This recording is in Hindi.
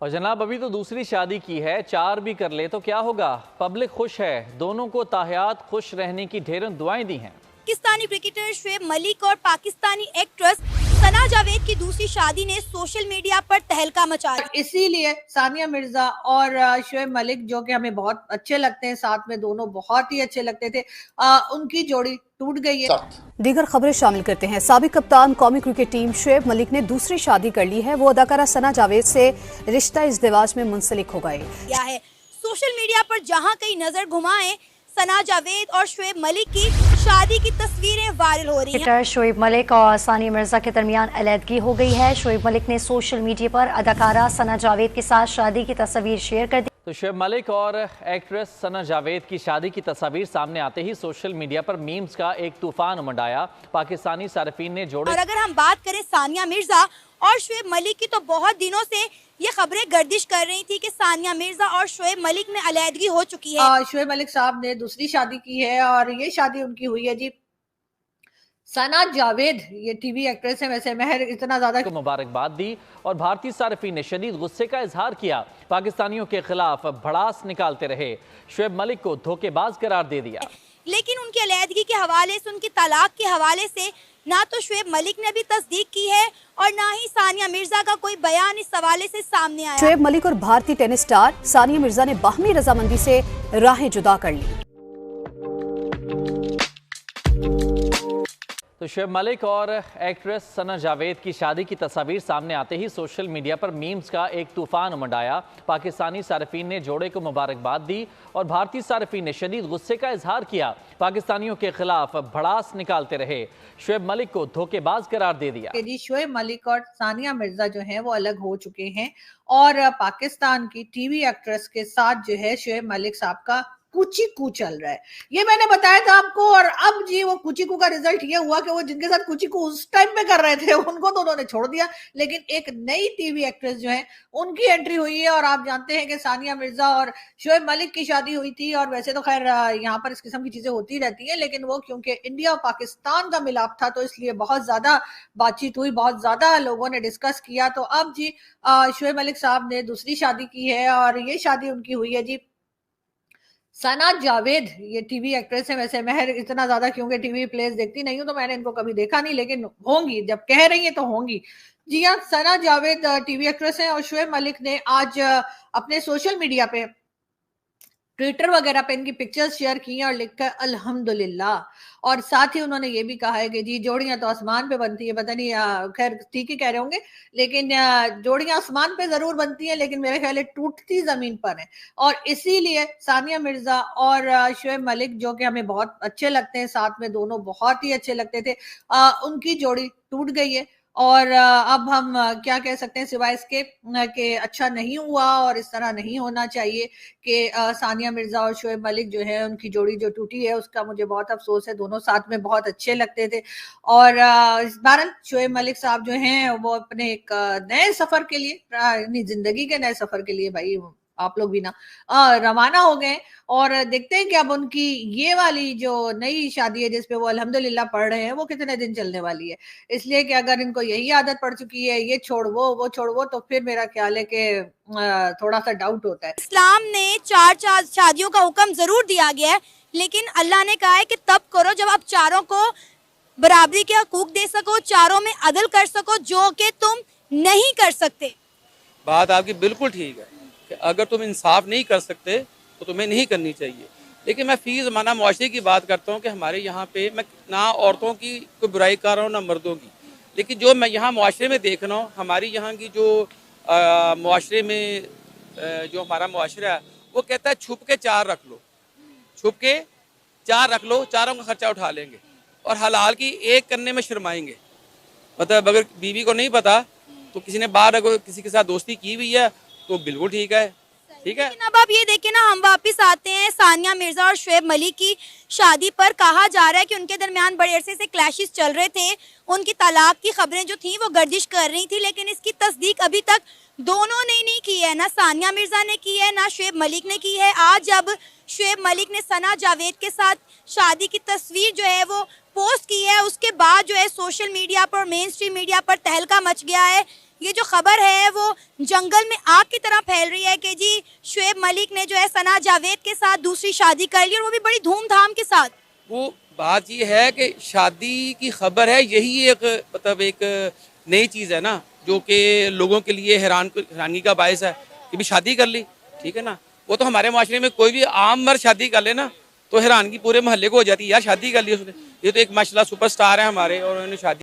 और जनाब अभी तो दूसरी शादी की है, 4 भी कर ले तो क्या होगा। पब्लिक खुश है, दोनों को ताहयात खुश रहने की ढेरों दुआएं दी हैं। पाकिस्तानी क्रिकेटर शुएब मलिक और पाकिस्तानी एक्ट्रेस सना जावेद की दूसरी शादी ने सोशल मीडिया पर तहलका मचा दिया। इसीलिए सानिया मिर्जा और शुएब मलिक जो कि हमें बहुत अच्छे लगते हैं, साथ में दोनों बहुत ही अच्छे लगते थे, उनकी जोड़ी टूट गई है। दीगर खबरें शामिल करते हैं। साबिक कप्तान कौमी क्रिकेट टीम शुएब मलिक ने दूसरी शादी कर ली है। वो अदाकारा सना जावेद से रिश्ता इज़्दिवाज में मुंसलिक हो गए। सोशल मीडिया पर जहां कहीं नजर घुमाएं, सना जावेद और शुएब मलिक की शादी की तस्वीरें वायरल हो रही हैं। शुएब मलिक और सानिया मिर्जा के दरमियान अलहदगी हो गई है। शुएब मलिक ने सोशल मीडिया पर अदाकारा सना जावेद के साथ शादी की तस्वीर शेयर कर दी। तो शुएब मलिक और एक्ट्रेस सना जावेद की शादी की तस्वीर सामने आते ही सोशल मीडिया पर मीम्स का एक तूफान उमड़ा। पाकिस्तानी सार्फिन ने जोड़े। और अगर हम बात करें सानिया मिर्जा और शुएब मलिक की, तो बहुत दिनों से ये खबरें गर्दिश कर रही थी कि सानिया मिर्जा और शुएब मलिक में अलहदगी हो चुकी है। शुएब मलिक साहब ने दूसरी शादी की है और ये शादी उनकी हुई है जी सना जावेद, ये टीवी एक्ट्रेस है। वैसे महर इतना ज्यादा को मुबारकबाद दी और भारतीय सार्फिन ने शदीद गुस्से का इजहार किया। पाकिस्तानियों के खिलाफ भड़ास निकालते रहे, शुएब मलिक को धोखेबाज करार दे दिया। लेकिन उनकी अलहदगी के हवाले से, उनकी तलाक के हवाले से ना तो शुएब मलिक ने अभी तस्दीक की है और ना ही सानिया मिर्जा का कोई बयान इस हवाले से सामने आया। शुएब मलिक और भारतीय टेनिस स्टार सानिया मिर्जा ने बाहमी रजामंदी से राहें जुदा कर ली। तो शुएब मलिक और एक्ट्रेस सना जावेद की शादी की तस्वीर सामने आते ही सोशल मीडिया पर मीम्स का एक तूफान उमड़ा। पाकिस्तानी सार्फिन ने जोड़े को मुबारकबाद दी और भारतीय सार्फिन ने शदीद गुस्से का इजहार किया। पाकिस्तानियों के खिलाफ भड़ास निकालते रहे, शुएब मलिक को धोखेबाज करार दे दिया। जी शुएब मलिक और सानिया मिर्जा जो है वो अलग हो चुके हैं और पाकिस्तान की टीवी एक्ट्रेस के साथ जो है शुएब मलिक साहब का कुचिकू चल रहा है। ये मैंने बताया था आपको। और अब जी वो कुचिकू का रिजल्ट ये हुआ कि वो जिनके साथ कुचिकू उस टाइम पे कर रहे थे उनको तो उन्होंने छोड़ दिया, लेकिन एक नई टीवी एक्ट्रेस जो है उनकी एंट्री हुई है। और आप जानते हैं कि सानिया मिर्जा और शुएब मलिक की शादी हुई थी और वैसे तो खैर यहाँ पर इस किस्म की चीजें होती रहती हैं, लेकिन वो क्योंकि इंडिया और पाकिस्तान का मिलाप था तो इसलिए बहुत ज्यादा बातचीत हुई, बहुत ज्यादा लोगों ने डिस्कस किया। तो अब जी शुएब मलिक साहब ने दूसरी शादी की है और ये शादी उनकी हुई है जी सना जावेद, ये टीवी एक्ट्रेस है। वैसे महर इतना ज्यादा क्योंकि टीवी प्लेस देखती नहीं हूं तो मैंने इनको कभी देखा नहीं, लेकिन होंगी, जब कह रही है तो होंगी। जी हाँ, सना जावेद टीवी एक्ट्रेस है और शुएब मलिक ने आज अपने सोशल मीडिया पे, ट्विटर वगैरह पे इनकी पिक्चर्स शेयर की हैं और लिखा अल्हम्दुलिल्लाह। और साथ ही उन्होंने ये भी कहा है कि जी जोड़ियां तो आसमान पे बनती है, पता नहीं खैर ठीक ही कह रहे होंगे, लेकिन जोड़ियां आसमान पे जरूर बनती हैं लेकिन मेरे ख्याल टूटती जमीन पर है। और इसीलिए सानिया मिर्जा और शुएब मलिक जो कि हमें बहुत अच्छे लगते हैं, साथ में दोनों बहुत ही अच्छे लगते थे, उनकी जोड़ी टूट गई है। और अब हम क्या कह सकते हैं सिवाय इसके कि अच्छा नहीं हुआ और इस तरह नहीं होना चाहिए कि सानिया मिर्जा और शुएब मलिक जो है उनकी जोड़ी जो टूटी है उसका मुझे बहुत अफसोस है। दोनों साथ में बहुत अच्छे लगते थे और इस बार शुएब मलिक साहब जो हैं वो अपने एक नए सफर के लिए, अपनी जिंदगी के नए सफर के लिए, भाई आप लोग भी ना रवाना हो गए। और देखते हैं कि अब उनकी ये वाली जो नई शादी है जिसपे वो अल्हम्दुलिल्लाह पढ़ रहे हैं वो कितने दिन चलने वाली है। इसलिए कि अगर इनको यही आदत पड़ चुकी है, ये छोड़ वो छोड़ वो, तो फिर मेरा ख्याल है कि थोड़ा सा डाउट होता है। इस्लाम ने 4 शादियों का हुक्म जरूर दिया गया है, लेकिन अल्लाह ने कहा है कि तब करो जब आप चारों को बराबरी के हकूक दे सको, चारों में अदल कर सको, जो कि तुम नहीं कर सकते। बात आपकी बिल्कुल ठीक है कि अगर तुम इंसाफ नहीं कर सकते तो तुम्हें नहीं करनी चाहिए। लेकिन मैं फी ज़माना मुआशरे की बात करता हूँ कि हमारे यहाँ पे मैं ना औरतों की कोई बुराई कर रहा हूँ ना मर्दों की, लेकिन जो मैं यहाँ मुआशरे में देख रहा हूँ, हमारी यहाँ की जो मुआशरे में जो हमारा मुआशरा है वो कहता है छुप के 4 रख लो, छुप के 4 रख लो, चारों का खर्चा उठा लेंगे और हलाल की एक करने में शर्माएंगे। मतलब अगर बीवी को नहीं पता तो किसी ने बाहर अगर किसी के साथ दोस्ती की हुई है तो बिल्कुल ठीक है, ठीक है। लेकिन अब आप ये देखिए ना, हम वापस आते हैं सानिया मिर्जा और शुएब मलिक की शादी पर। कहा जा रहा है कि उनके दरमियान बड़े अरसे से क्लैशेस चल रहे थे, उनकी तलाक की खबरें जो थी वो गर्दिश कर रही थी, लेकिन इसकी तस्दीक अभी तक दोनों ने नहीं की है, ना सानिया मिर्जा ने की है ना शुएब मलिक ने की है। आज जब शुएब मलिक ने सना जावेद के साथ शादी की तस्वीर जो है वो पोस्ट की है उसके बाद जो है सोशल मीडिया पर, मेन स्ट्रीम मीडिया पर तहलका मच गया है। ये जो खबर है वो जंगल में आग की तरह फैल रही है कि जी शुएब मलिक ने जो है सना जावेद के साथ दूसरी शादी कर ली और वो भी बड़ी धूमधाम के साथ। वो बात ये है कि शादी की खबर है, यही एक मतलब एक नई चीज़ है ना, जो कि लोगों के लिए हैरानगी का बायस है कि भी शादी कर ली, ठीक है ना। वो तो हमारे माशरे में कोई भी आम मर्द शादी कर ले ना तो हैरानगी पूरे मोहल्ले को हो जाती है, यार शादी कर ली उसने, ये तो एक माशाल्लाह सुपरस्टार है हमारे और उन्होंने शादी